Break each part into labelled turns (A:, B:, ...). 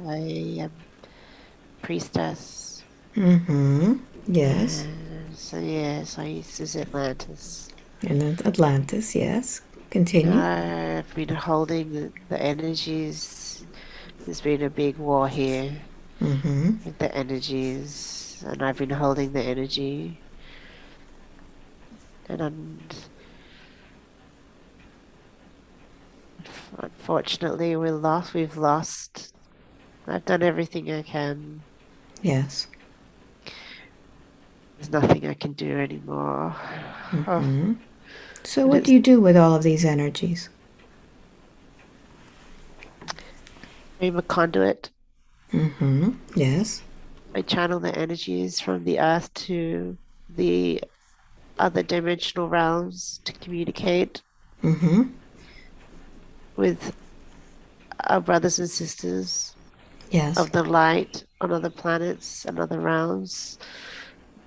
A: I am Priestess.
B: Mm-hmm. Yes.
A: So yes, this is Atlantis.
B: In Atlantis, yes. Continue.
A: I've been holding the energies. There's been a big war here
B: Mm-hmm.
A: with the energies, and I've been holding the energy. And unfortunately, We've lost. I've done everything I can.
B: Yes.
A: There's nothing I can do anymore. Oh,
B: Mm-hmm. So
A: and
B: what do
A: it's
B: you do with all of these energies?
A: I'm a conduit.
B: Mm-hmm. Yes.
A: I channel the energies from the earth to the other dimensional realms to communicate
B: Mm-hmm.
A: with our brothers and sisters
B: Yes.
A: of the light on other planets and other realms.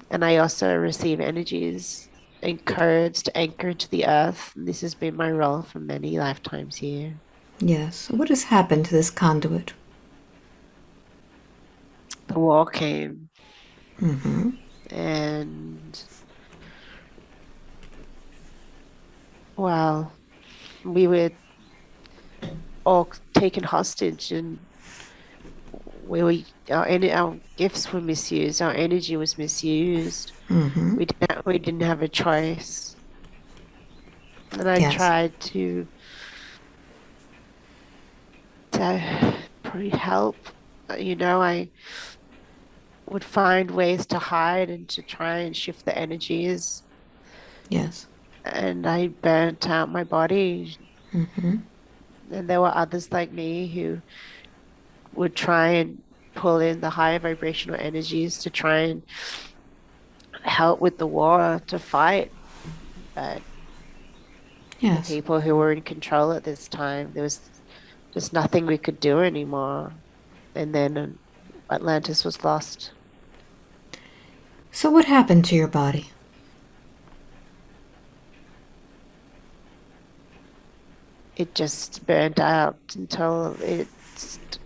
A: And I also receive energies and codes to anchor into the earth. And this has been my role for many lifetimes here.
B: Yes. What has happened to this conduit?
A: The war came
B: Mm-hmm.
A: and, well, we were all taken hostage and our gifts were misused, our energy was misused.
B: Mm-hmm.
A: We didn't have a choice. And I
B: Yes.
A: tried to probably help. I would find ways to hide and to try and shift the energies.
B: Yes.
A: And I burnt out my body.
B: Mm-hmm.
A: And there were others like me who would try and pull in the higher vibrational energies to try and help with the war to fight. But the
B: Yes.
A: people who were in control at this time, there was just nothing we could do anymore. And then Atlantis was lost.
B: So what happened to your body?
A: It just burned out until it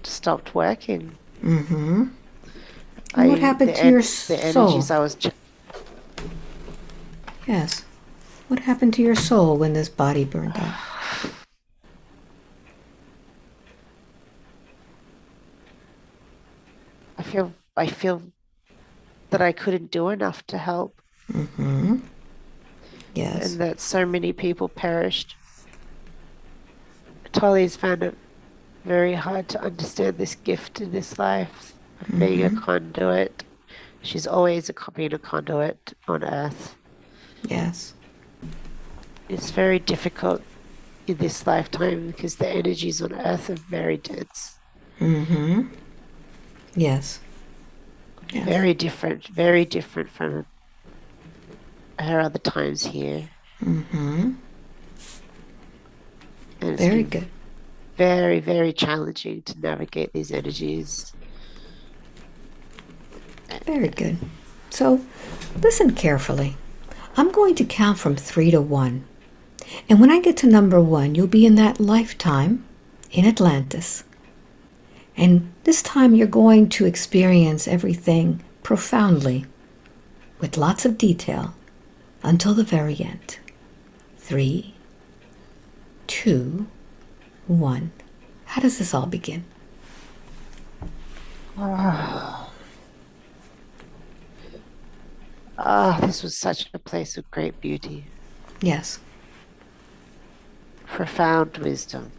A: stopped working.
B: Mm-hmm. And what
A: I
B: happened to your
A: the
B: soul?
A: energies
B: Yes. What happened to your soul when this body burned out?
A: I feel that I couldn't do enough to help,
B: Mm-hmm. Yes.
A: and that so many people perished. Tolly's found it very hard to understand this gift in this life of being a
B: Mm-hmm.
A: conduit. She's always been a conduit on Earth.
B: Yes.
A: It's very difficult in this lifetime because the energies on Earth are very dense,
B: Mm-hmm. Yes. Yes.
A: very different from her other times here.
B: Mm-hmm.
A: And it's
B: Very
A: been
B: good.
A: very, very challenging to navigate these energies.
B: Very good. So, listen carefully. I'm going to count from 3 to 1. And when I get to number 1, you'll be in that lifetime in Atlantis. And this time you're going to experience everything profoundly with lots of detail until the very end. 3, 2, 1. How does this all begin?
A: Ah, this was such a place of great beauty,
B: Yes.
A: profound wisdom,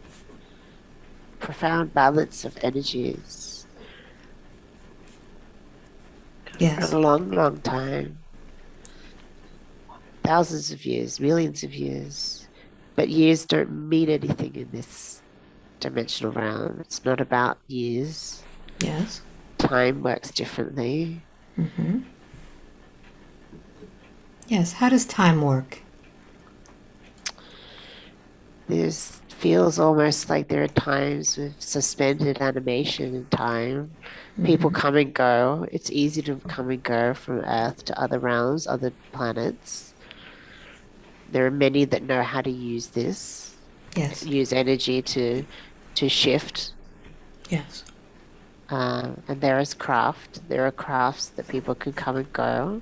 A: profound balance of energies for
B: Yes.
A: a long, long time, thousands of years, millions of years. But years don't mean anything in this dimensional realm. It's not about years.
B: Yes.
A: Time works differently.
B: Mm-hmm. Yes. How does time work?
A: There's feels almost like there are times with suspended animation in time. People
B: Mm-hmm.
A: come and go. It's easy to come and go from Earth to other realms, other planets. There are many that know how to use this,
B: Yes.
A: use energy to shift.
B: Yes.
A: And there is craft. There are crafts that people can come and go.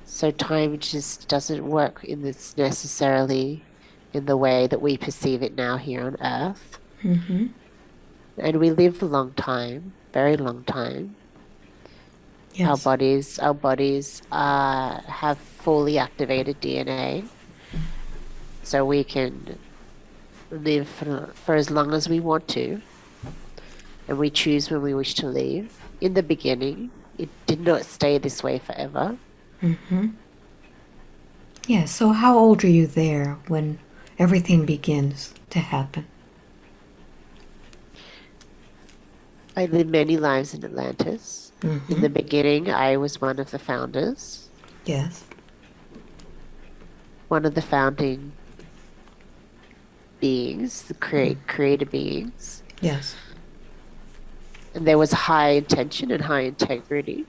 A: So time just doesn't work in this necessarily in the way that we perceive it now here on Earth.
B: Mm-hmm.
A: And we live a long time, very long time.
B: Yes.
A: Our bodies have fully activated DNA, so we can live for as long as we want to, and we choose when we wish to leave. In the beginning, it did not stay this way forever.
B: Mm-hmm. Yes. So how old are you there when everything begins to happen?
A: I lived many lives in Atlantis. In
B: Mm-hmm.
A: the beginning, I was one of the founders,
B: Yes.
A: one of the founding beings, the creator beings.
B: Yes.
A: And there was high intention and high integrity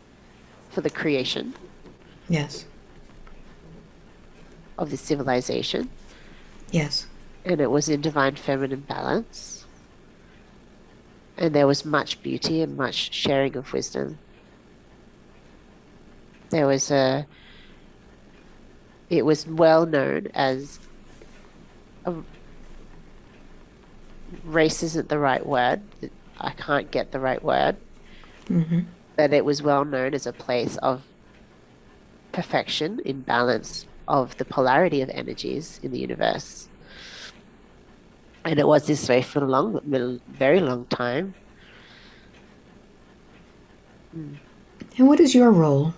A: for the creation
B: Yes.
A: of the civilization.
B: Yes.
A: And it was in divine feminine balance. And there was much beauty and much sharing of wisdom. There was a, it was well known as a race isn't the right word. I can't get the right word,
B: Mm-hmm.
A: but it was well known as a place of perfection in balance of the polarity of energies in the universe. And it was this way for a very long time. Mm.
B: And what is your role?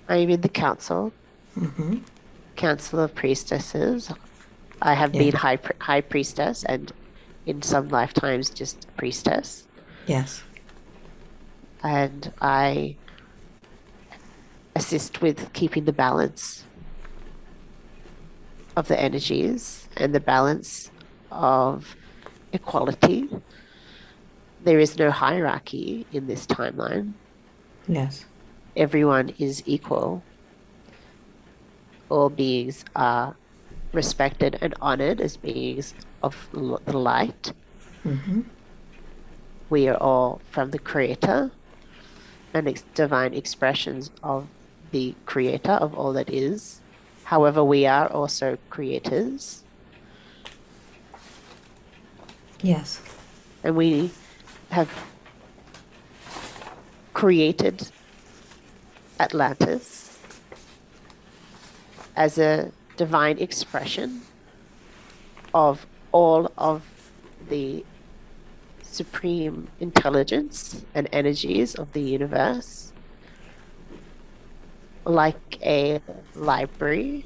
A: I am in the
B: Mm-hmm.
A: council of priestesses. I have
B: Yeah.
A: been high priestess and in some lifetimes just priestess.
B: Yes.
A: And I assist with keeping the balance of the energies and the balance of equality. There is no hierarchy in this timeline.
B: Yes.
A: Everyone is equal. All beings are respected and honored as beings of the light.
B: Mm-hmm.
A: We are all from the Creator and divine expressions of the Creator of all that is. However, we are also creators,
B: Yes.
A: and we have created Atlantis as a divine expression of all of the supreme intelligence and energies of the universe, like a library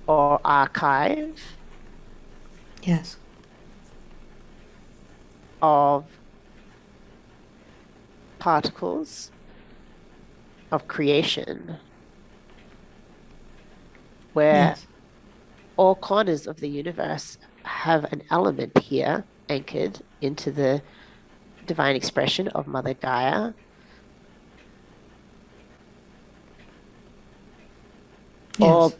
A: or archive
B: Yes.
A: of particles of creation, where
B: Yes.
A: all corners of the universe have an element here anchored into the divine expression of Mother Gaia.
B: Yes.
A: All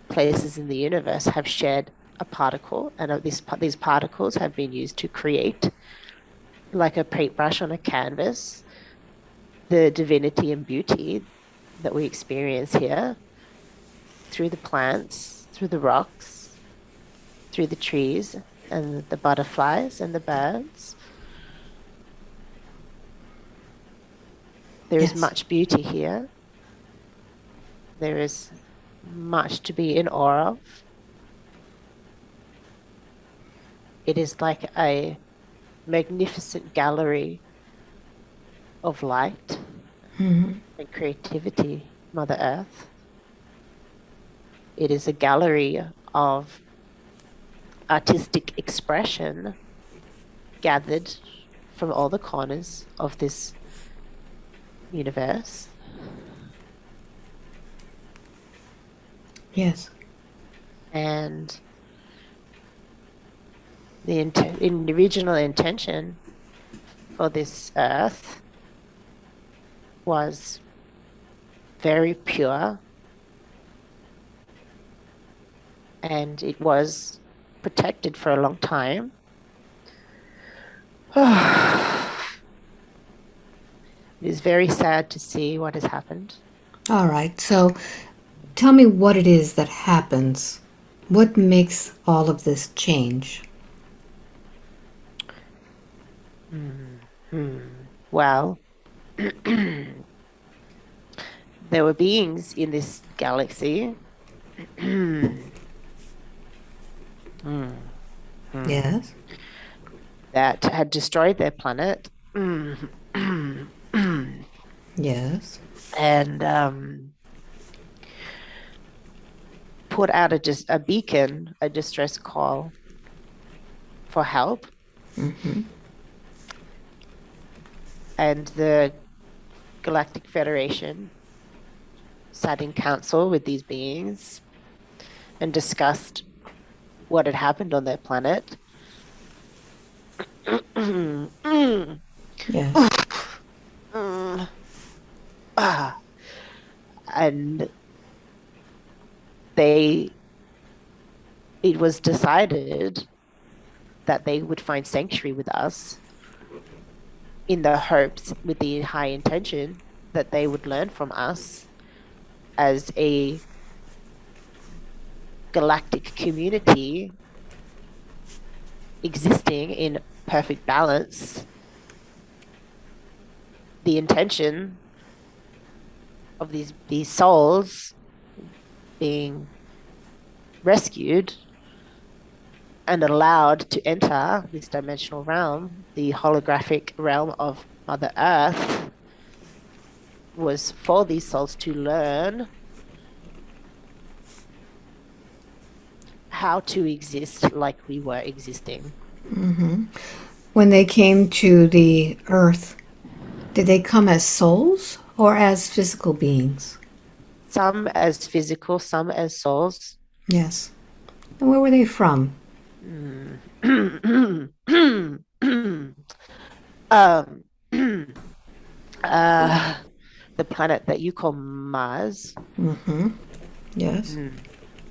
A: places in the universe have shared a particle, and these particles have been used to create, like a paintbrush on a canvas, the divinity and beauty that we experience here through the plants, through the rocks, through the trees, and the butterflies and the birds. There is
B: Yes.
A: much beauty here. There is much to be in awe of. It is like a magnificent gallery of light
B: Mm-hmm.
A: and creativity, Mother Earth. It is a gallery of artistic expression gathered from all the corners of this universe.
B: Yes.
A: And the original intention for this earth was very pure and it was protected for a long time. It is very sad to see what has happened.
B: All right, so tell me what it is that happens. What makes all of this change?
A: Well, there were beings in this galaxy
B: Yes.
A: that had destroyed their planet.
B: Yes.
A: And put out a beacon, a distress call for help. And the Galactic Federation sat in council with these beings and discussed what had happened on their planet.
B: Yes.
A: And they it was decided that they would find sanctuary with us in the hopes, with the high intention that they would learn from us as a galactic community existing in perfect balance. The intention of these souls being rescued and allowed to enter this dimensional realm, the holographic realm of Mother Earth, was for these souls to learn how to exist like we were existing.
B: When they came to the earth, did they come as souls or as physical beings?
A: Some as physical, some as souls.
B: Yes. And where were they from?
A: um, uh, the planet that you call Mars.
B: Yes.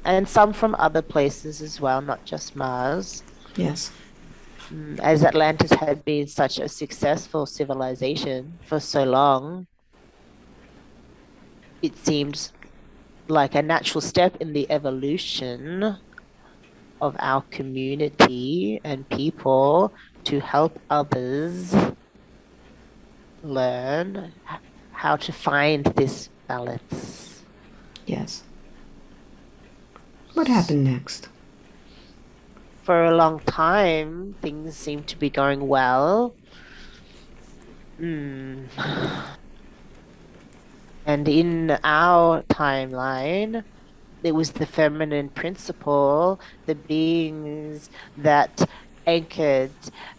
A: And some from other places as well, not just Mars.
B: Yes.
A: As Atlantis had been such a successful civilization for so long, it seemed like a natural step in the evolution of our community and people to help others learn how to find this balance.
B: Yes. What happened next?
A: For a long time, things seem to be going well. Mm. And in our timeline, it was the feminine principle, the beings that anchored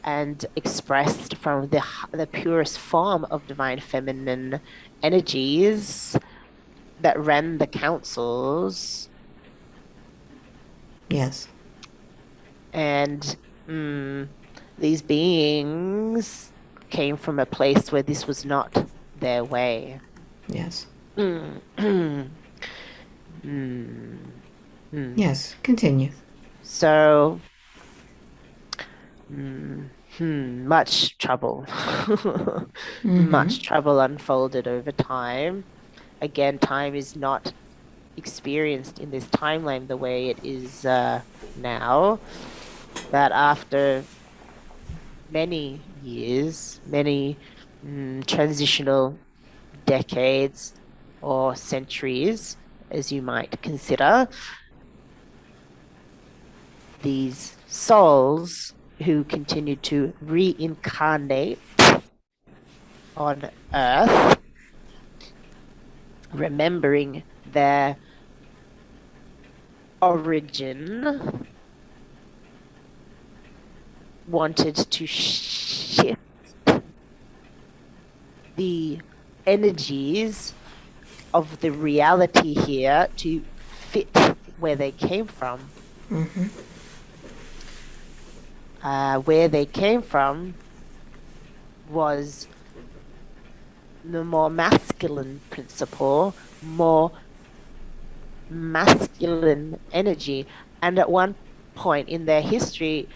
A: and expressed from the purest form of divine feminine energies that ran the councils.
B: Yes.
A: And these beings came from a place where this was not their way.
B: Yes.
A: Mm, mm, mm.
B: Yes. Continue.
A: So, much trouble. Much trouble unfolded over time. Again, time is not experienced in this timeline the way it is now. That after many years, many transitional decades or centuries, as you might consider, these souls who continue to reincarnate on Earth, remembering their origin, wanted to shift the energies of the reality here to fit where they came from. Where they came from was the more masculine principle, more masculine energy, And at one point in their history,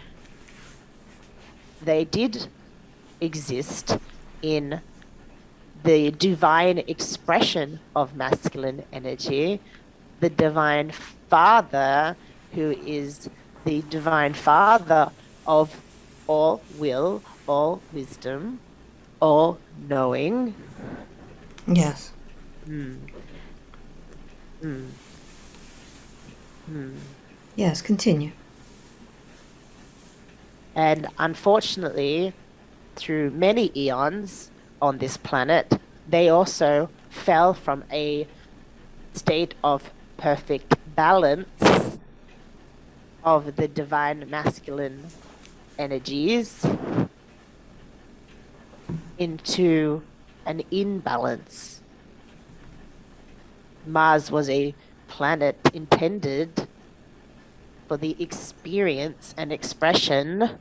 A: they did exist in the divine expression of masculine energy, the divine father, who is the divine father of all will, all wisdom, all knowing.
B: Yes.
A: Hmm, hmm, hmm.
B: Yes, continue.
A: And unfortunately, through many eons on this planet, they also fell from a state of perfect balance of the divine masculine energies into an imbalance. Mars was a planet intended for the experience and expression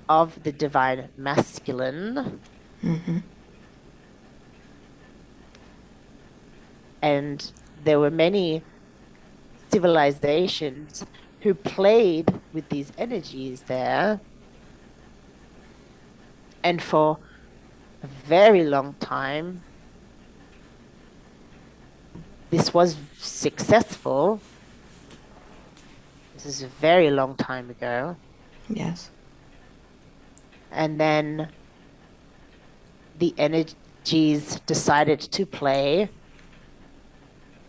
A: of the divine masculine. And there were many civilizations who played with these energies there. And for a very long time, this was successful. This is a very long time ago.
B: Yes.
A: And then the energies decided to play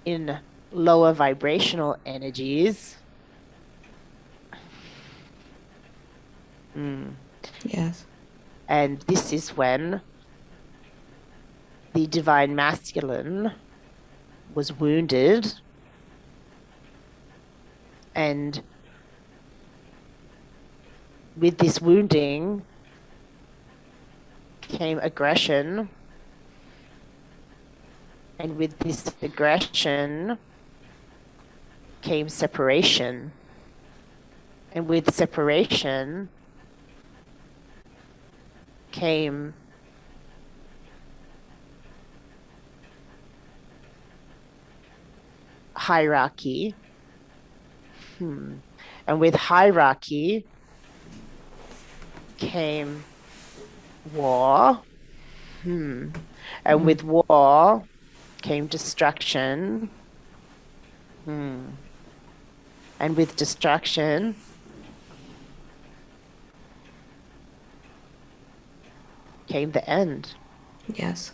A: in lower vibrational energies. Mm.
B: Yes.
A: And this is when the divine masculine was wounded, and with this wounding came aggression, and with this aggression came separation, and with separation came hierarchy. And with hierarchy came war. And with war came destruction. And with destruction came the end.
B: Yes.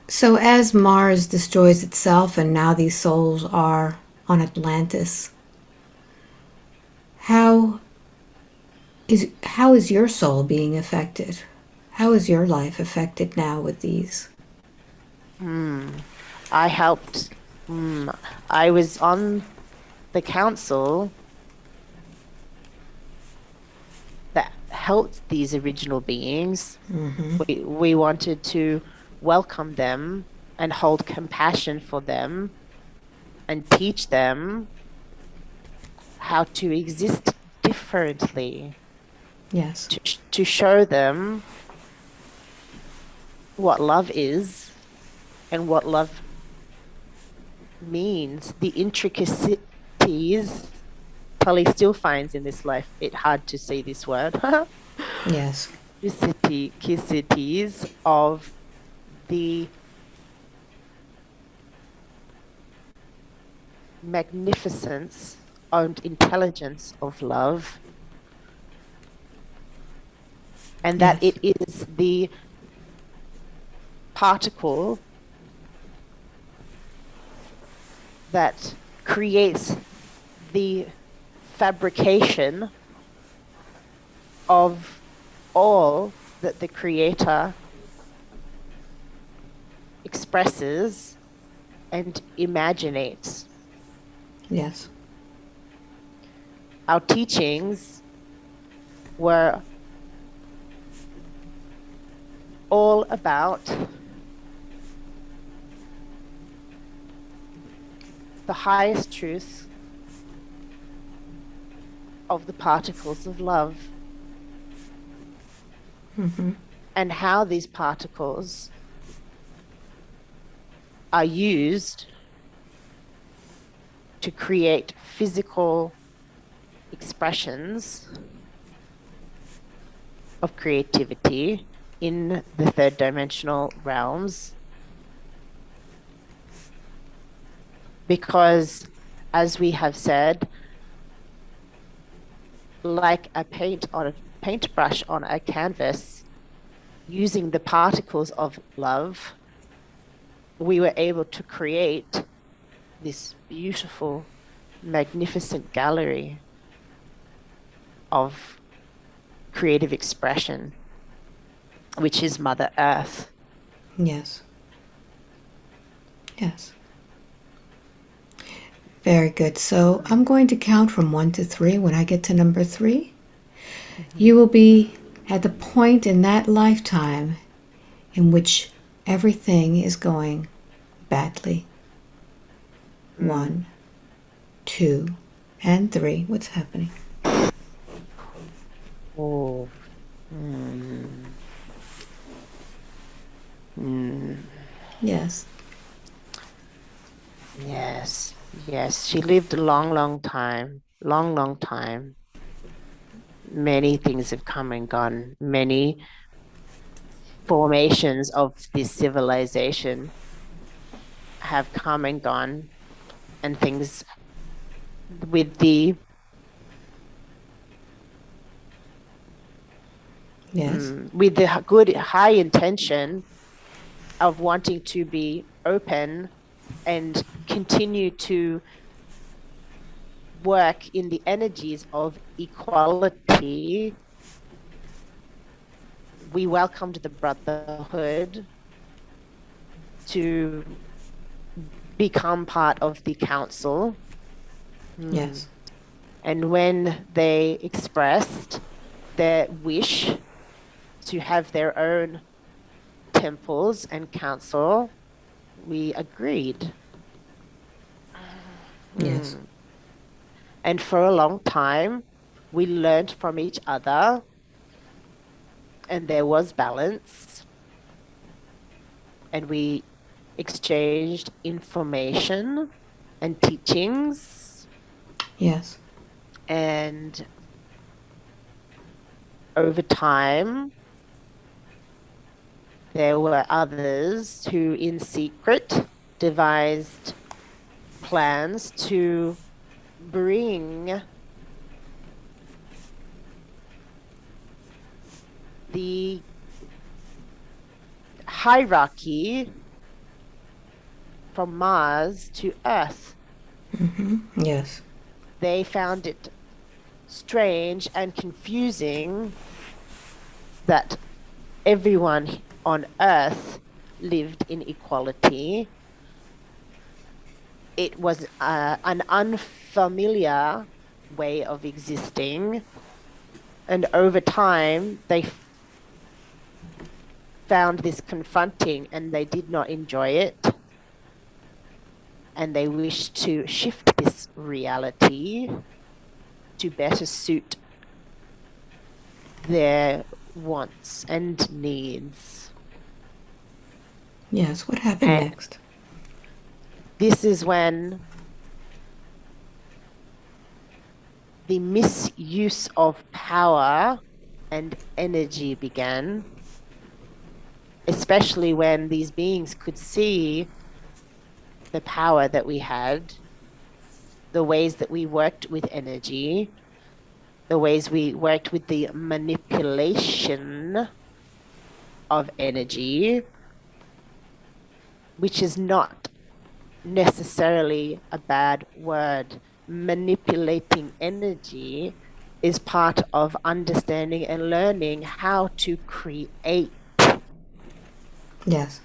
B: So, as Mars destroys itself and now these souls are on Atlantis, how how is your soul being affected? How is your life affected now with these?
A: I helped. I was on the council that helped these original beings. We wanted to welcome them and hold compassion for them and teach them how to exist differently,
B: Yes.
A: to show them what love is and what love means, the intricacies. Tully still finds in this life it hard to say this word.
B: Yes.
A: Intricacies of the magnificence and intelligence of love, and that
B: Yes.
A: it is the particle that creates the fabrication of all that the creator expresses and imaginates.
B: Yes.
A: Our teachings were all about the highest truth of the particles of love and how these particles are used to create physical expressions of creativity in the third dimensional realms. Because, as we have said, like a paintbrush on a canvas, using the particles of love, we were able to create this beautiful, magnificent gallery of creative expression, which is Mother Earth.
B: Yes. Yes. Very good. So I'm going to count from 1 to 3. When I get to number 3, you will be at the point in that lifetime in which everything is going badly. 1, 2, and 3. What's happening?
A: Oh. Mm. Mm.
B: Yes.
A: Yes, yes. She lived a long, long time, long, long time. Many things have come and gone. Many formations of this civilization have come and gone, and things with the
B: Yes.
A: with the good high intention of wanting to be open and continue to work in the energies of equality. We welcomed the brotherhood to become part of the council.
B: Yes.
A: And when they expressed their wish to have their own temples and council, we agreed.
B: Yes.
A: And for a long time, we learned from each other, and there was balance, and we exchanged information and teachings.
B: Yes.
A: And over time, there were others who, in secret, devised plans to bring the hierarchy from Mars to Earth.
B: Yes.
A: They found it strange and confusing that everyone on Earth lived in equality. It was an unfamiliar way of existing. And over time, they found this confronting and they did not enjoy it. And they wished to shift this reality to better suit their wants and needs.
B: Yes. What happened
A: And
B: next?
A: this is when the misuse of power and energy began, especially when these beings could see the power that we had, the ways that we worked with energy, the ways we worked with the manipulation of energy, which is not necessarily a bad word. Manipulating energy is part of understanding and learning how to create.
B: Yes.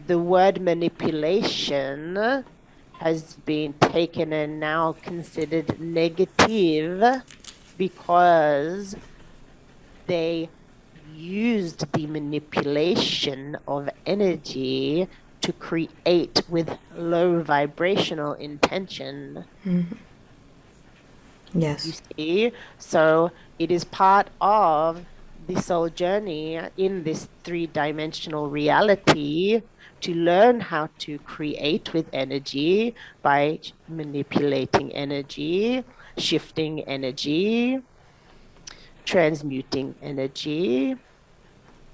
A: The word manipulation has been taken and now considered negative because they used the manipulation of energy to create with low vibrational intention. You
B: Yes.
A: see? So it is part of the soul journey in this three-dimensional reality to learn how to create with energy by manipulating energy, shifting energy, transmuting energy,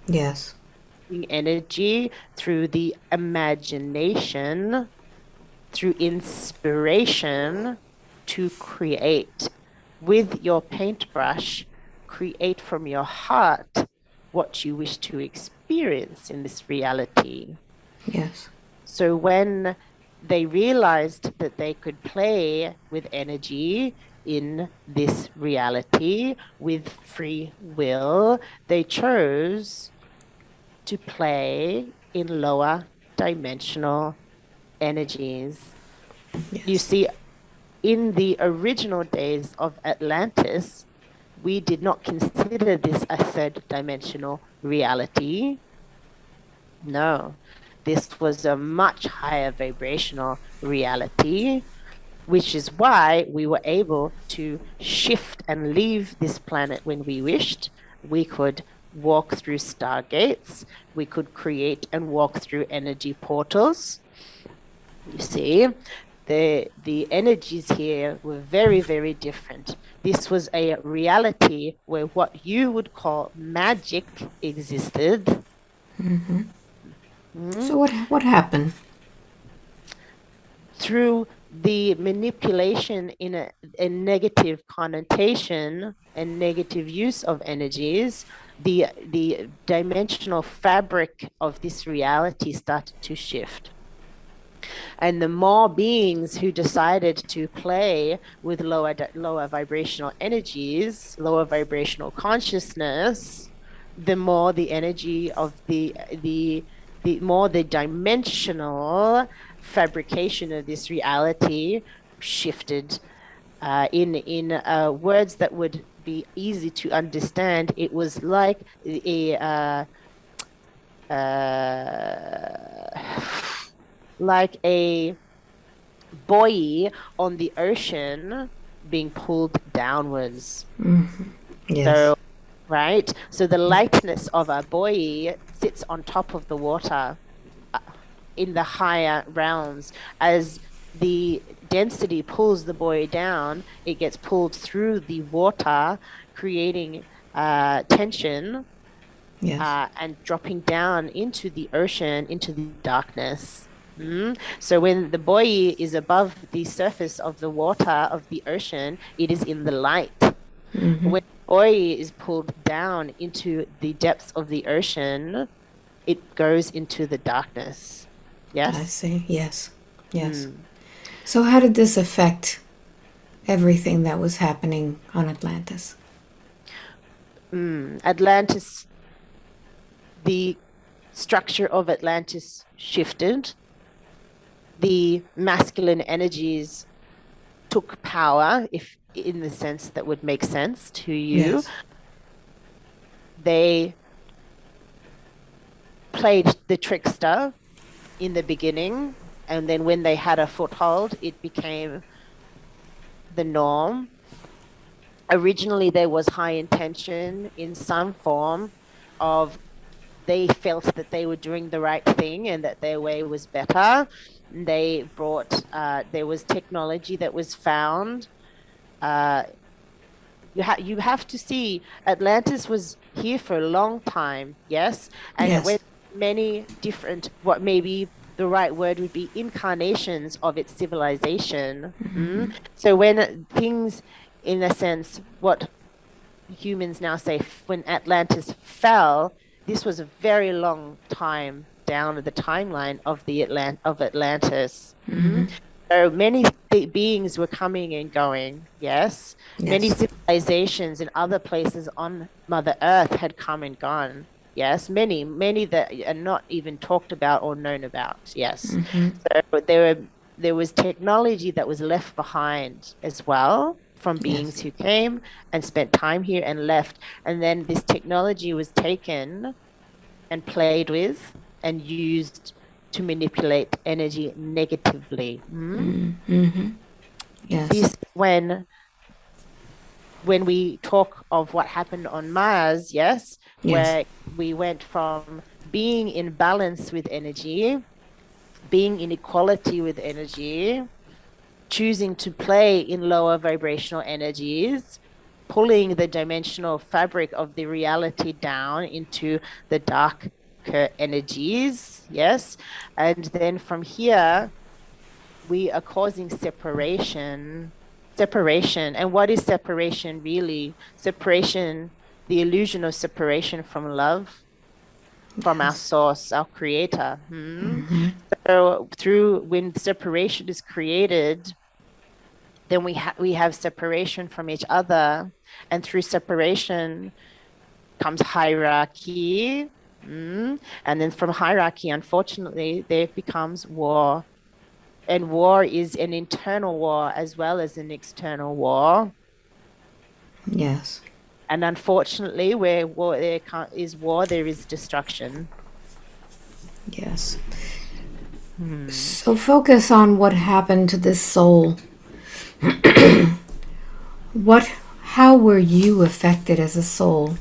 B: Yes.
A: energy through the imagination, through inspiration to create with your paintbrush, create from your heart what you wish to experience in this reality.
B: Yes.
A: So when they realized that they could play with energy in this reality with free will, they chose to play in lower dimensional energies. You
B: Yes.
A: see, in the original days of Atlantis, we did not consider this a third dimensional reality. No, this was a much higher vibrational reality, which is why we were able to shift and leave this planet when we wished. We could walk through stargates, we could create and walk through energy portals. You see, the energies here were very, very different. This was a reality where what you would call magic existed.
B: So
A: Mm,
B: what happened?
A: through the manipulation in a negative connotation and negative use of energies, the dimensional fabric of this reality started to shift. And the more beings who decided to play with lower vibrational energies, lower vibrational consciousness, the more the energy of the more the dimensional fabrication of this reality shifted. In words that would be easy to understand, it was like a like a buoy on the ocean being pulled downwards.
B: Yes.
A: So, right? So the lightness of a buoy sits on top of the water uh, in the higher realms. As the density pulls the buoy down, it gets pulled through the water, creating tension
B: Yes.
A: and dropping down into the ocean, into the darkness. So when the buoy is above the surface of the water of the ocean, it is in the light. When the buoy is pulled down into the depths of the ocean, it goes into the darkness.
B: I
A: Yes.
B: see. Yes. Yes.
A: Mm.
B: So how did this affect everything that was happening on Atlantis?
A: Atlantis, the structure of Atlantis shifted. The masculine energies took power, if in the sense that would make sense to you.
B: Yes.
A: They played the trickster in the beginning, and then when they had a foothold, it became the norm. Originally, there was high intention in some form of they felt that they were doing the right thing and that their way was better. They brought, there was technology that was found. Uh, you have to see Atlantis was here for a long time, yes, and it
B: Yes.
A: went many different what maybe the right word would be incarnations of its civilization. So when things, in a sense, what humans now say when Atlantis fell, this was a very long time down the timeline of the Atlantis. So many beings were coming and going. Yes, many
B: Yes.
A: civilizations in other places on Mother Earth had come and gone. Yes, many that are not even talked about or known about. Yes, so there was technology that was left behind as well from beings
B: Yes.
A: who came and spent time here and left. And then this technology was taken and played with and used to manipulate energy negatively.
B: Yes.
A: This when when we talk of what happened on Mars, yes,
B: Yes.
A: where we went from being in balance with energy, being in equality with energy, choosing to play in lower vibrational energies, pulling the dimensional fabric of the reality down into the darker energies, yes. And then from here, we are causing separation. Separation. And what is separation really? Separation, the illusion of separation from love, from our
B: Yes.
A: source, our creator. So through when separation is created, then we have separation from each other, and through separation comes hierarchy. And then from hierarchy, unfortunately, there becomes war. And war is an internal war as well as an external war.
B: Yes.
A: And unfortunately, where is war, there is destruction.
B: Yes.
A: Hmm.
B: So focus on what happened to this soul. What how were you affected as a soul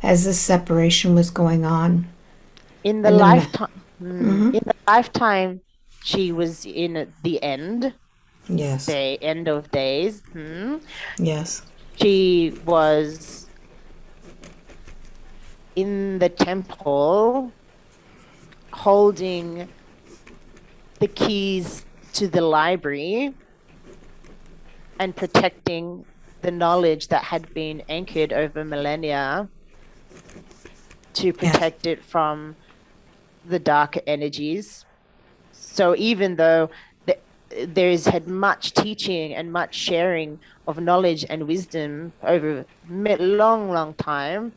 B: as this separation was going on
A: In the
B: in the
A: lifetime,
B: mm-hmm.
A: in the lifetime, she was in the end,
B: Yes.
A: the end of days.
B: Yes.
A: She was in the temple holding the keys to the library and protecting the knowledge that had been anchored over millennia to
B: Yes.
A: protect it from the darker energies. So even though there's had much teaching and much sharing of knowledge and wisdom over long, long time,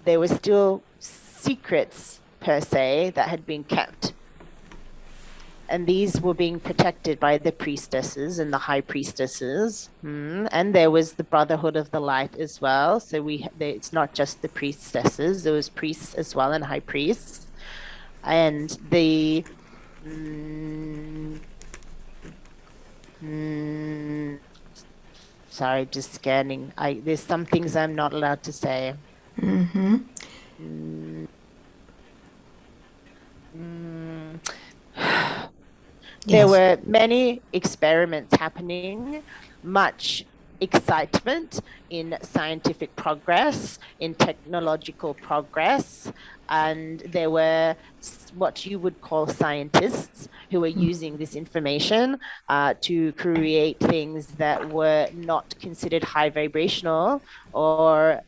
A: there were still secrets per se that had been kept, and these were being protected by the priestesses and the high priestesses. And there was the Brotherhood of the Light as well. So it's not just the priestesses; there was priests as well and high priests. And the mm, mm, sorry, just scanning. I There's some things I'm not allowed to say.
B: Mm-hmm.
A: Mm, mm. There
B: Yes.
A: were many experiments happening, much excitement in scientific progress, in technological progress, and there were what you would call scientists who were using this information to create things that were not considered high vibrational or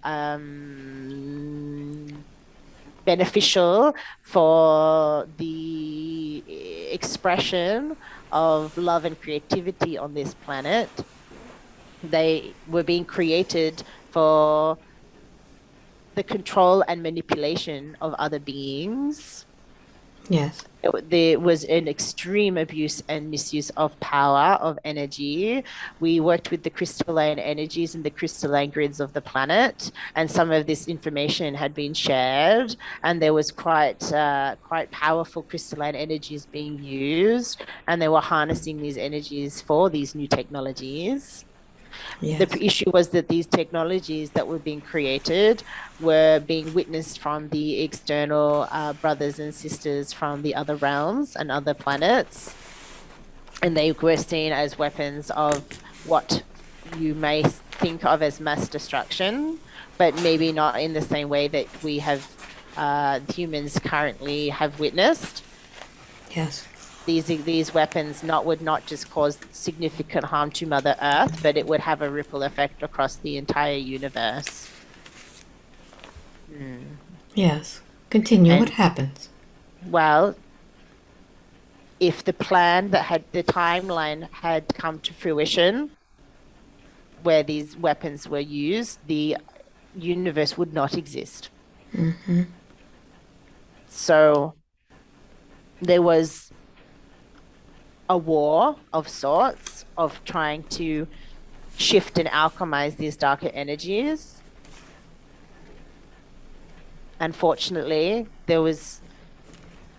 A: beneficial for the expression of love and creativity on this planet. They were being created for the control and manipulation of other beings.
B: Yes.
A: There was an extreme abuse and misuse of power, of energy. We worked with the crystalline energies and the crystalline grids of the planet, and some of this information had been shared, and there was quite powerful crystalline energies being used, and they were harnessing these energies for these new technologies. The
B: Yes.
A: issue was that these technologies that were being created were being witnessed from the external brothers and sisters from the other realms and other planets. And they were seen as weapons of what you may think of as mass destruction, but maybe not in the same way that we have humans currently have witnessed.
B: Yes.
A: These weapons would not just cause significant harm to Mother Earth, but it would have a ripple effect across the entire universe. Mm.
B: Yes. Continue. What
A: And
B: happens?
A: well, if the plan that had the timeline had come to fruition, where these weapons were used, the universe would not exist.
B: Mm-hmm.
A: So there was a war of sorts of trying to shift and alchemize these darker energies. Unfortunately,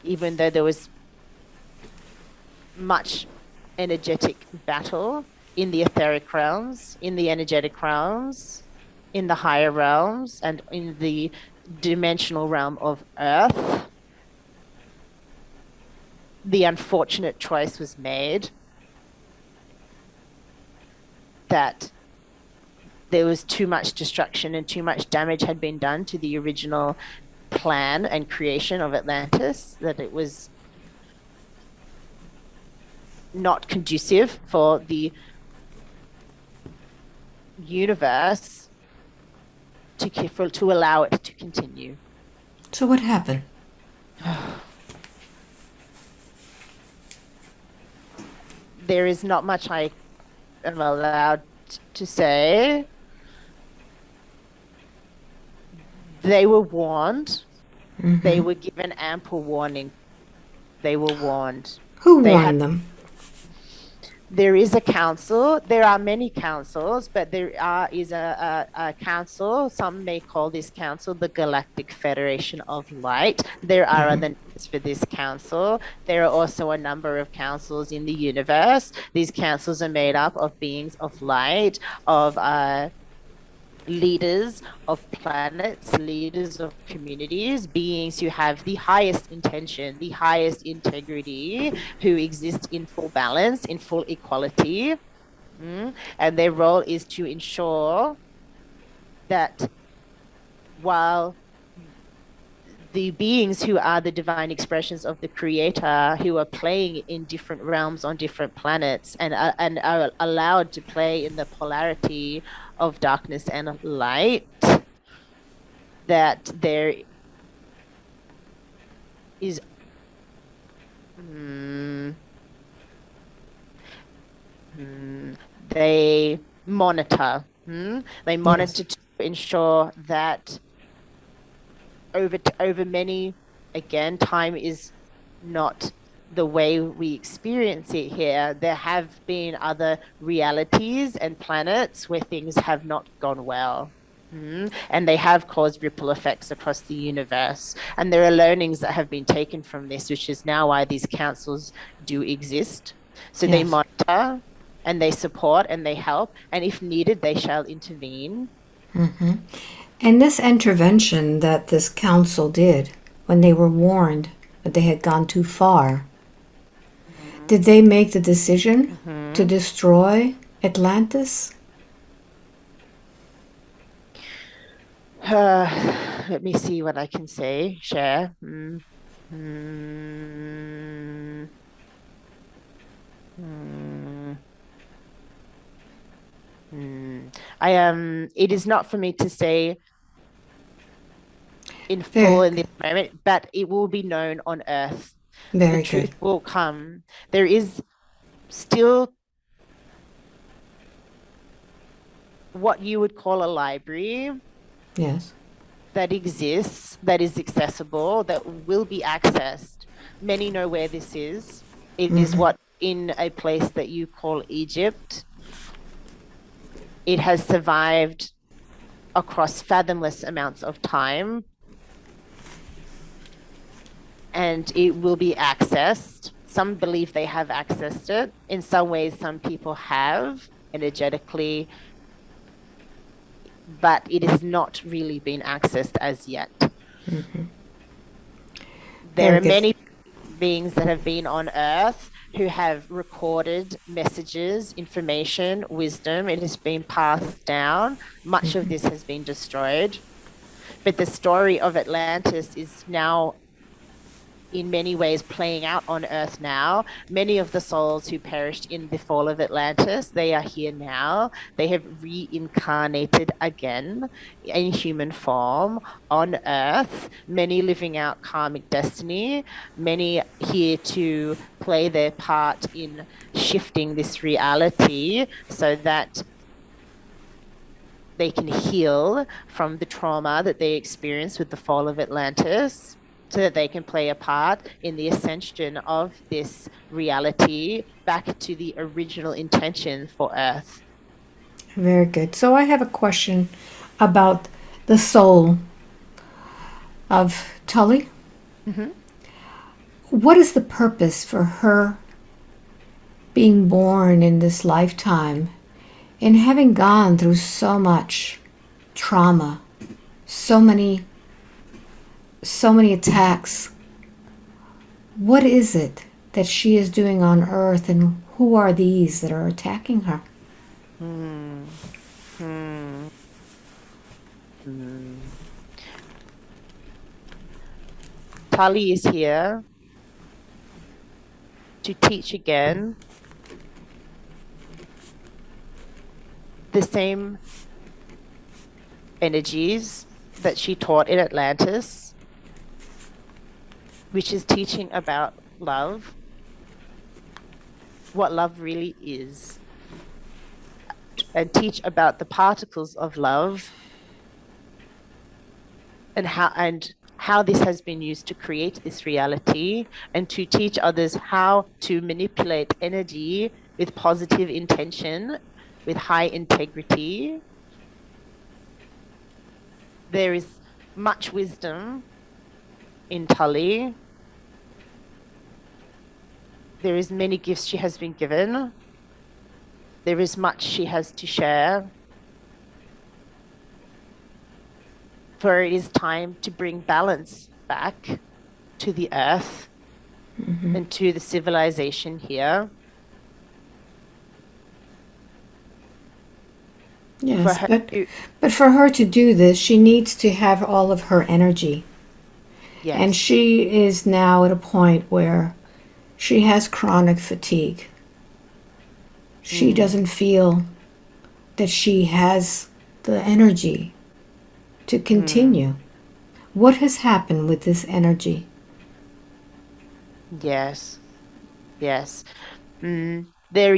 A: even though there was much energetic battle, in the etheric realms, in the energetic realms, in the higher realms, and in the dimensional realm of Earth, the unfortunate choice was made that there was too much destruction and too much damage had been done to the original plan and creation of Atlantis, that it was not conducive for the universe to allow it to continue.
B: So what happened?
A: There is not much I am allowed to say. They were warned. They
B: Mm-hmm.
A: were given ample warning. They were warned.
B: Who
A: They had
B: warned them?
A: There is a council. There are many councils, but is a council. Some may call this council the Galactic Federation of Light. There are
B: Mm-hmm.
A: other names for this council. There are also a number of councils in the universe. These councils are made up of beings of light, of leaders of planets, leaders of communities, beings who have the highest intention, the highest integrity, who exist in full balance, in full equality. And their role is to ensure that while the beings who are the divine expressions of the creator, who are playing in different realms on different planets and are allowed to play in the polarity of darkness and light, that there is mm, they monitor. They
B: Yes.
A: monitor to ensure that over many, again, time is not the way we experience it here. There have been other realities and planets where things have not gone well. And they have caused ripple effects across the universe. And there are learnings that have been taken from this, which is now why these councils do exist. So they
B: Yes.
A: monitor and they support and they help. And if needed, they shall intervene.
B: And this intervention that this council did when they were warned that they had gone too far,
A: Mm-hmm.
B: did they make the decision to
A: Mm-hmm.
B: destroy Atlantis?
A: Let me see what I can say. Share. Mm, mm, I am. It is not for me to say in full
B: Very
A: in
B: good.
A: this moment, but it will be known on Earth. The
B: Very good.
A: truth will come. There is still what you would call a library
B: Yes.
A: that exists, that is accessible, that will be accessed. Many know where this is. It is
B: Mm-hmm.
A: what in a place that you call Egypt. It has survived across fathomless amounts of time and it will be accessed. Some believe they have accessed it. In some ways, some people have energetically, but it has not really been accessed as yet. There
B: Very
A: are
B: good.
A: many beings that have been on Earth who have recorded messages, information, wisdom. It has been passed down. Much of this has been destroyed. But the story of Atlantis is now in many ways playing out on Earth now. Many of the souls who perished in the fall of Atlantis, they are here now. They have reincarnated again in human form on Earth, many living out karmic destiny, many here to play their part in shifting this reality so that they can heal from the trauma that they experienced with the fall of Atlantis so that they can play a part in the ascension of this reality back to the original intention for Earth.
B: Very good. So I have a question about the soul of Tully.
A: Mm-hmm.
B: What is the purpose for her being born in this lifetime and having gone through so much trauma, so many attacks, what is it that she is doing on earth, and who are these that are attacking her?
A: Hmm. Hmm. Hmm. Tali is here to teach again the same energies that she taught in Atlantis, which is teaching about love, what love really is, and teach about the particles of love and how this has been used to create this reality, and to teach others how to manipulate energy with positive intention, with high integrity. There is much wisdom in Tully. There is many gifts she has been given. There is much she has to share. For it is time to bring balance back to the earth and to the civilization here. For
B: Yes,
A: her to,
B: but for her to do this, she needs to have all of her energy. And
A: yes.
B: she is now at a point where she has chronic fatigue. She
A: Mm,
B: doesn't feel that she has the energy to
A: mm,
B: continue. What has happened with this energy?
A: yes. Yes. There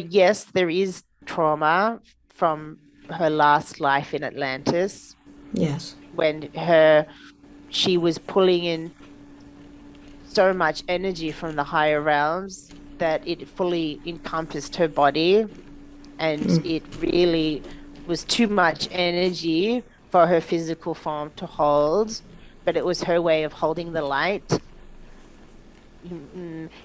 A: is trauma from her last life in Atlantis
B: Yes.
A: when she was pulling in so much energy from the higher realms that it fully encompassed her body, and it really was too much energy for her physical form to hold, but it was her way of holding the light.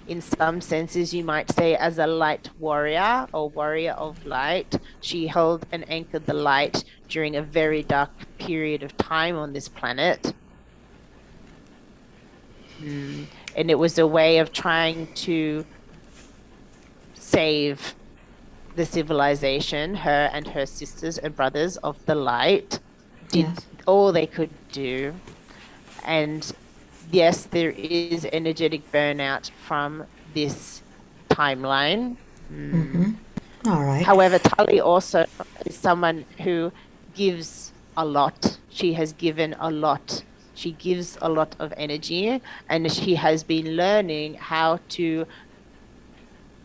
A: In some senses, you might say, as a light warrior or warrior of light, she held and anchored the light during a very dark period of time on this planet. And it was a way of trying to save the civilization. Her and her sisters and brothers of the light did
B: Yes.
A: all they could do. And yes, there is energetic burnout from this timeline. Mm.
B: All right.
A: However, Tully also is someone who gives a lot. She has given a lot. She gives a lot of energy, and she has been learning how to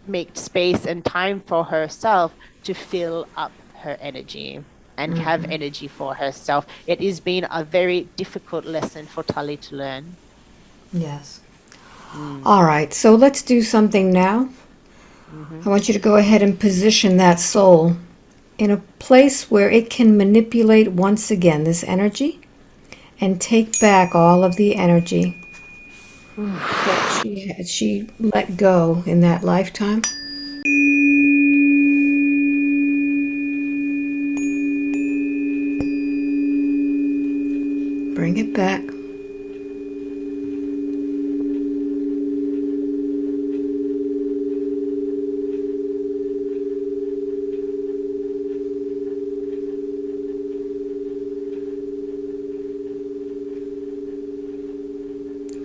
A: make space and time for herself to fill up her energy and have energy for herself. It has been a very difficult lesson for Tully to learn.
B: Yes.
A: Mm.
B: All right. So let's do something now. I
A: Hmm.
B: want you to go ahead and position that soul in a place where it can manipulate once again this energy and take back all of the energy that she let go in that lifetime. Bring it back.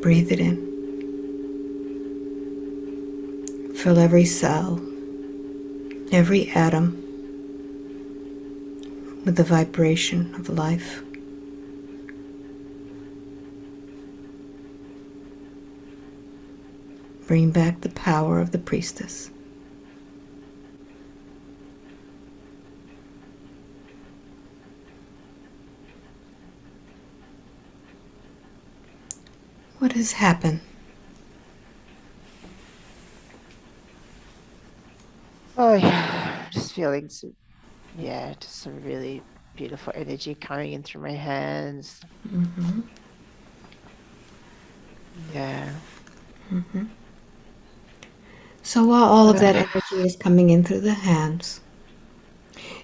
B: Breathe it in. Fill every cell, every atom with the vibration of life. Bring back the power of the priestess. What has happened?
A: Oh, yeah. Just feeling some, yeah, just some really beautiful energy coming in through my hands. Yeah.
B: So while all of that energy is coming in through the hands,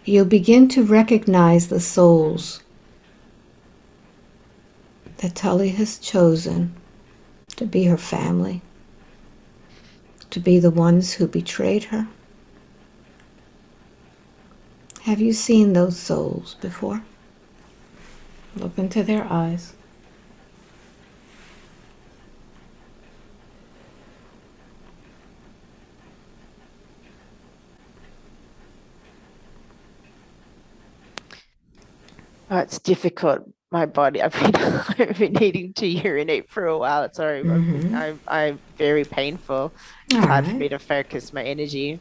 B: you'll begin to recognize the souls that Tully has chosen to be her family, to be the ones who betrayed her. Have you seen those souls before? Look into their eyes.
A: Oh, it's difficult. My body, I've been, I've been needing to urinate for a while. Sorry,
B: Mm-hmm.
A: I'm very painful.
B: All
A: It's hard for
B: right.
A: me to focus my energy.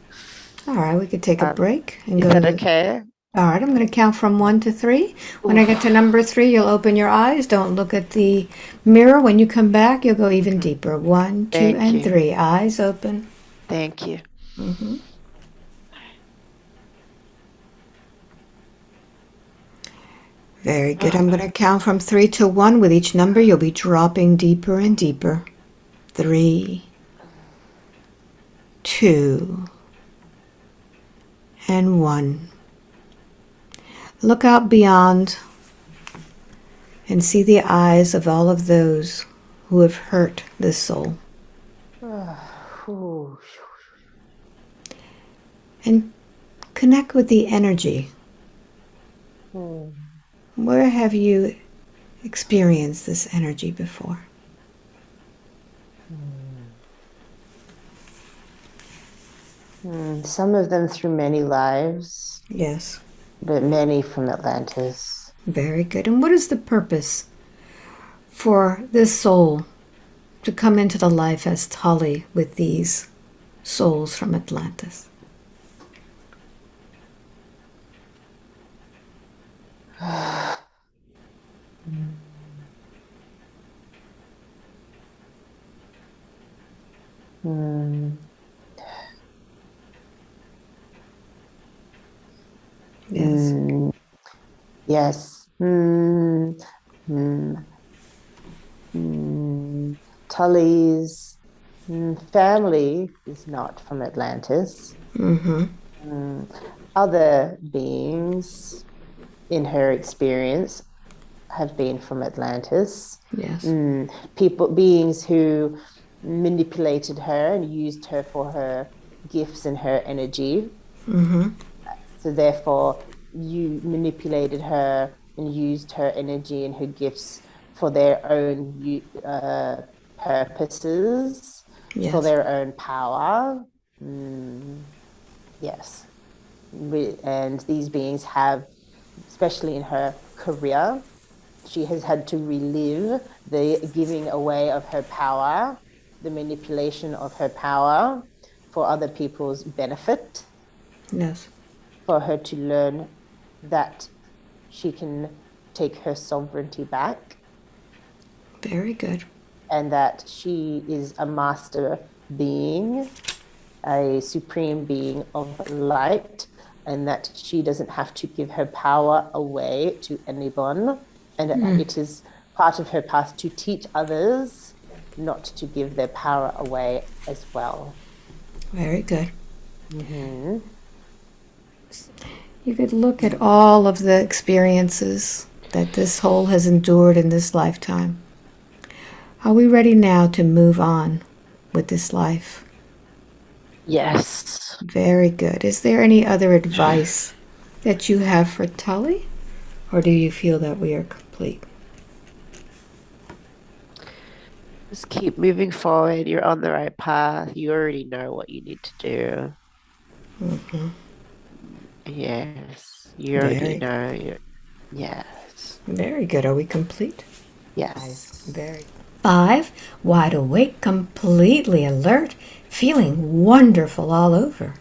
B: All right, we could take a break and
A: Is
B: go to
A: that
B: the.
A: okay?
B: All right, I'm going to count from 1 to 3. When I get to
A: Oof.
B: number 3, you'll open your eyes. Don't look at the mirror. When you come back, you'll go even
A: Mhm.
B: deeper. One, two,
A: Thank
B: and
A: you.
B: 3. Eyes open.
A: Thank you.
B: Hmm. Very good. I'm going to count from 3 to 1. With each number, you'll be dropping deeper and deeper. 3, 2, and 1. Look out beyond and see the eyes of all of those who have hurt this soul.
A: Ooh.
B: And connect with the energy.
A: Hmm.
B: Where have you experienced this energy before?
A: Some of them through many lives,
B: Yes.
A: but many from Atlantis.
B: Very good. And what is the purpose for this soul to come into the life as Tully with these souls from Atlantis?
A: Hmm.
B: Yes.
A: Hmm. Yes. Hmm. Hmm. Hmm. Tully's family is not from Atlantis.
B: Mm-hmm.
A: Hmm. Other beings, in her experience, have been from Atlantis.
B: Yes.
A: Beings who manipulated her and used her for her gifts and her energy.
B: Mm-hmm.
A: So therefore, you manipulated her and used her energy and her gifts for their own purposes, for
B: Yes.
A: their own power. Yes. And these beings have, especially in her career, she has had to relive the giving away of her power, the manipulation of her power for other people's benefit,
B: Yes.
A: for her to learn that she can take her sovereignty back
B: Very good.
A: and that she is a master being, a supreme being of light, and that she doesn't have to give her power away to anyone. And it is part of her path to teach others not to give their power away as well.
B: Very good.
A: Mm-hmm.
B: You could look at all of the experiences that this soul has endured in this lifetime. Are we ready now to move on with this life?
A: Yes.
B: Very good. Is there any other advice that you have for Tully? Or do you feel that we are complete?
A: Just keep moving forward. You're on the right path. You already know what you need to do.
B: Hmm.
A: Yes. You already
B: Very,
A: know. Yes.
B: very good. Are we complete? Eyes.
A: Yes.
B: Very. 5. Wide awake, completely alert, feeling wonderful all over.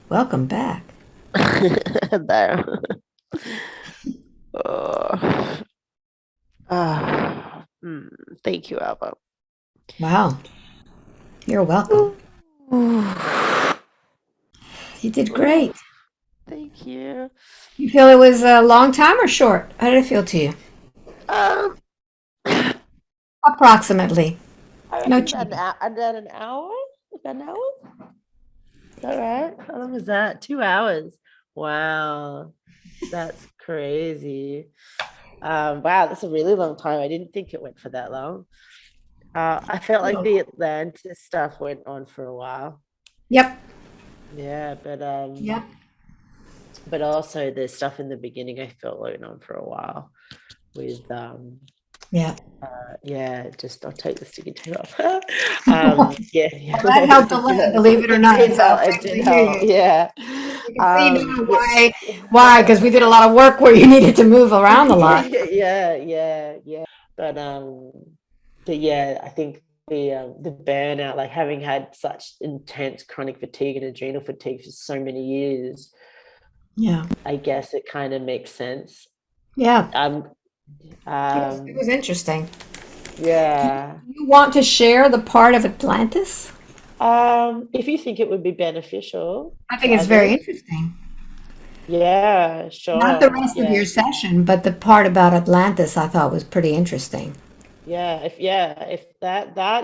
B: Welcome back.
A: No. Oh. Mm, thank you, Alba.
B: Wow. You're welcome.
A: Ooh.
B: You did
A: Ooh,
B: great.
A: thank you.
B: You feel it was a long time or short? How did it feel to you?
A: Um,
B: Approximately.
A: I
B: No
A: reckon
B: cheating.
A: about an hour. About an hour. Is that right? How long was that? 2 hours. Wow, that's crazy. Wow, that's a really long time. I didn't think it went for that long. I felt like the Atlantis stuff went on for a while.
B: Yep.
A: Yeah,
B: Yep.
A: but also the stuff in the beginning I felt went on for a while with
B: Yeah.
A: yeah, just I'll take the sticky tape off. Yeah,
B: Well, that helped a lot, believe it or
A: it
B: not.
A: did
B: So
A: help. It
B: thanks
A: did
B: to hear
A: help.
B: you.
A: Yeah.
B: You can see now
A: Yeah.
B: why. Why? Because we did a lot of work where you needed to move around a lot.
A: Yeah. But yeah, I think the burnout, like having had such intense chronic fatigue and adrenal fatigue for so many years,
B: Yeah.
A: I guess it kind of makes sense.
B: Yeah.
A: Um,
B: It
A: um,
B: was interesting.
A: yeah.
B: You want to share the part of Atlantis?
A: If you think it would be beneficial
B: I
A: to
B: think it's very
A: others,
B: interesting.
A: yeah,
B: Not the
A: sure.
B: rest of your
A: Yeah.
B: session, but the part about Atlantis I thought was pretty interesting.
A: If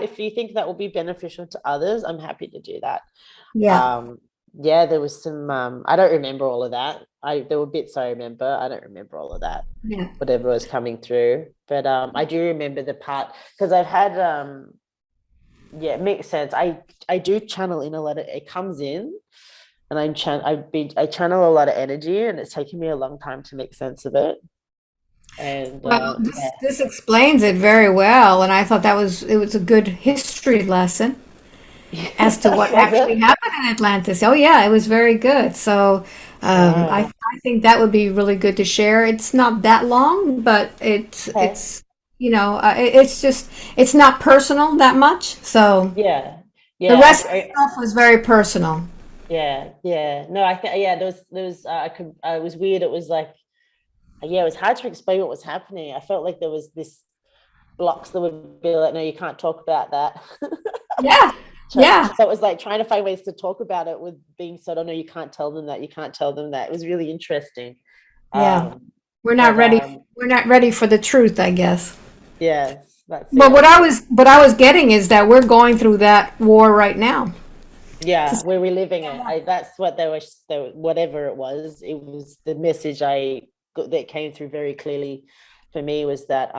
A: if you think that will be beneficial to others, I'm happy to do that.
B: Yeah.
A: Um, yeah, there was some I don't remember all of that. I There were bits I remember. I don't remember all of that,
B: Yeah.
A: whatever was coming through. But I do remember the part because I've had yeah, it makes sense. I do channel in a lot of it comes in and I channel a lot of energy and it's taken me a long time to make sense of it. And
B: Well,
A: yeah.
B: this explains it very well, and I thought it was a good history lesson as to what
A: Was
B: actually
A: it?
B: happened in Atlantis. Oh yeah, it was very good. So
A: Ah,
B: I think that would be really good to share. It's not that long, but
A: okay.
B: it's just it's not personal that much. So
A: Yeah.
B: the
A: Yeah,
B: rest of the stuff was very personal.
A: yeah. No, I think yeah, there was it was weird. It was like yeah, it was hard to explain what was happening. I felt like there was this blocks that would be like, no, you can't talk about that.
B: Yeah, yeah,
A: So it was like trying to find ways to talk about it with being said, oh no, you can't tell them that, you can't tell them that. It was really interesting.
B: yeah.
A: Um,
B: We're not
A: but
B: ready. We're not ready for the truth, I guess.
A: yes, that's
B: But
A: it.
B: what I was getting is that we're going through that war right now.
A: Yeah, we're reliving it. That's what whatever it was the message I got that came through very clearly for me was that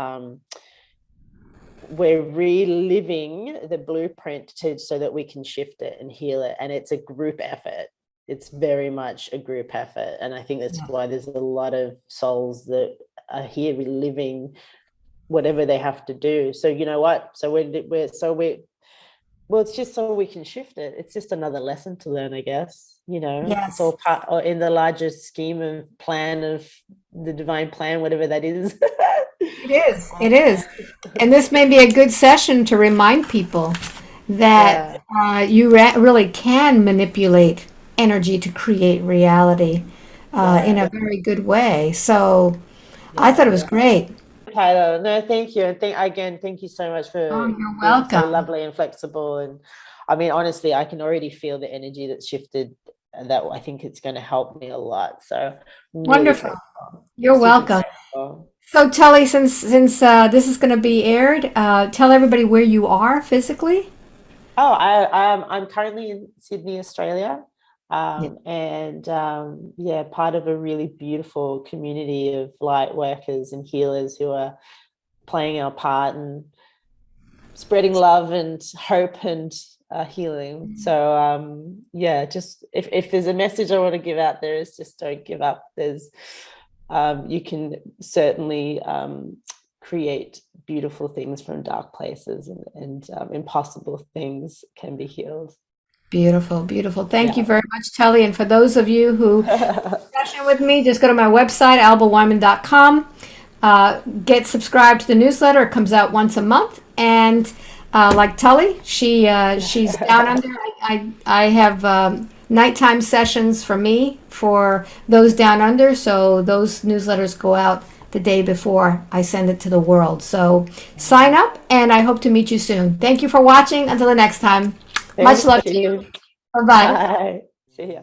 A: we're reliving the blueprint so that we can shift it and heal it. And it's a group effort. It's very much a group effort. And I think that's why there's a lot of souls that are here reliving whatever they have to do. So you know what? We're well, it's just so we can shift it. It's just another lesson to learn, I guess. It's
B: Yes,
A: all part or in the larger scheme of plan of the divine plan, whatever that is.
B: it is. It is. And this may be a good session to remind people that
A: Yeah,
B: really can manipulate energy to create reality in a
A: yeah,
B: very good way. So I thought it
A: yeah.
B: was great.
A: Tyler, no, thank you. And thank you so much
B: Oh,
A: for
B: you're
A: being so
B: welcome.
A: lovely and flexible. And I mean, honestly, I can already feel the energy that's shifted and that I think it's going to help me a lot. So I'm really
B: Wonderful.
A: grateful,
B: You're
A: super
B: welcome.
A: grateful.
B: So Tully, since this is going to be aired, tell everybody where you are physically.
A: Oh, I'm currently in Sydney, Australia,
B: Yeah.
A: and yeah, part of a really beautiful community of light workers and healers who are playing our part and spreading love and hope and healing. So yeah, just if there's a message I want to give out there is just don't give up. There's you can certainly create beautiful things from dark places and impossible things can be healed.
B: Beautiful, beautiful. Thank you
A: Yeah.
B: very much, Tully. And for those of you who session with me, just go to my website, albaweinman.com. Get subscribed to the newsletter. It comes out once a month. And like Tully, she's down under. I have nighttime sessions for me for those down under. So those newsletters go out the day before I send it to the world. So sign up, and I hope to meet you soon. Thank you for watching. Until the next time, much
A: Thank
B: love to you.
A: you.
B: Bye bye.
A: Bye. See ya.